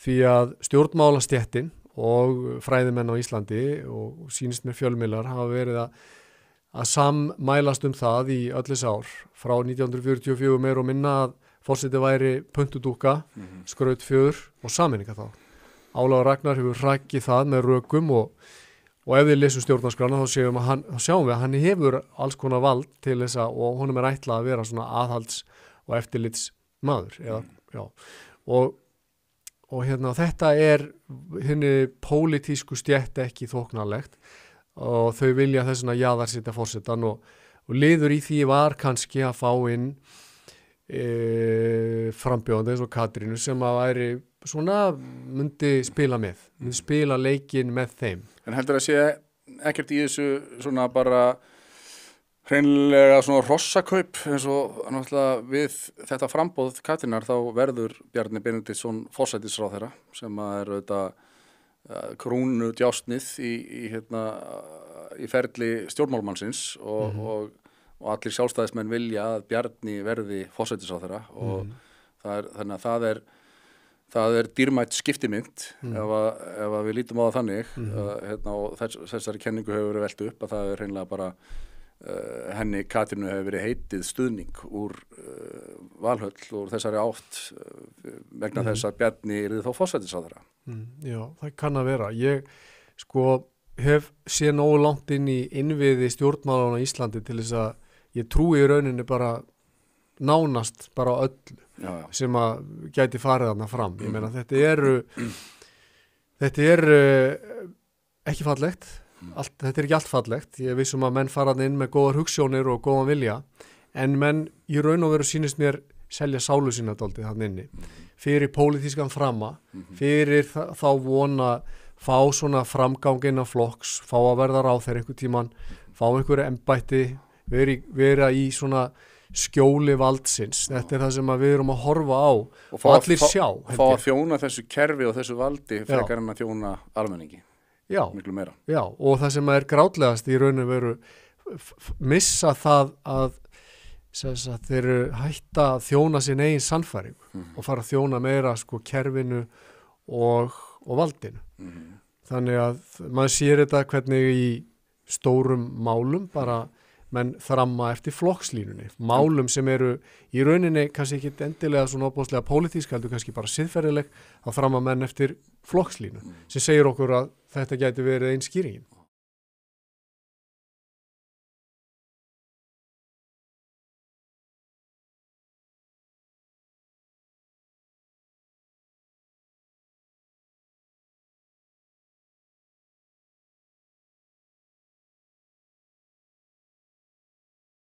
Því að stjórnmálastéttin og fræðimenn á Íslandi og sýnist mér fjölmiðlar hafa verið að sammælast það í öll þessi ár frá 1944 meir og minna að forseti væri puntudúkka, skrautfjöður og sameininga þá. Ólafur Ragnar hefur hrakið það með rökum og ef við lesum stjórnarskrána þá sjáum við að hann hefur alls konar vald til þess og honum ætlað að vera svona aðhalds- og eftirlits maður. Og hérna, þetta henni pólitísku stétt ekki þóknarlegt og þau vilja þessuna jaðarsetja forsetann og liður í því var kannski að fá inn frambjóðandi eins og Katrínu sem að væri myndi spila leikinn með þeim. En heldur að sé ekkert í þessu svona bara hreinlega svona rossakaup eins og náttúrulega við þetta framboð Katrínar þá verður Bjarni Benediktsson forsætisráðherra sem auðvitað krúnu djásnið í ferli stjórnmálmannsins og allir sjálfstæðismenn vilja að Bjarni verði forsætisráðherra og þannig að það er dýrmætt skiptimynt ef við lítum á það þannig og þessari kenningu hefur verið velt upp að það hreinlega bara henni Katrínu hefur verið heitið stuðning úr Valhöll og þessari átt vegna þess að Bjarni yrði þá forsætisráðherra. Já, það kann að vera. Ég hef séð nógu langt inn í innviði stjórnmálanna á Íslandi til þess að ég trúi í rauninni bara nánast bara öllu sem að gæti farið þarna fram. Ég meina þetta er ekki fallegt. Þetta er ekki allt fallegt. Ég vissum að menn fara inn með góðar hugsjónir og góðan vilja en menn í raun og veru sýnist mér selja sálu sína dálítið þarna inni fyrir pólitískan frama, fyrir þá vona fá svona framgang innan flokks, fá að verða ráðherra einhvern tímann, fá einhverju embætti, vera í svona skjóli valdsins. Þetta er það sem við erum að horfa á og allir sjá. Fá að þjóna þessu kerfi og þessu valdi frekar en að þjóna almenningi. Miklu meira. Já, og það sem er grátlegast í raun og veru missa það að þeir hætta að þjóna sin eigin sannfæringu og fara að þjóna meira kerfinu og valdinu. Þannig að maður sér þetta hvernig í stórum málum bara menn þramma eftir flokkslínunni. Málum sem eru í rauninni kannski ekki endilega svona opbóðslega pólitísk, heldur kannski bara siðferðileg, þá þramma menn eftir flokkslínu sem segir okkur að þetta gæti verið einn skýringin.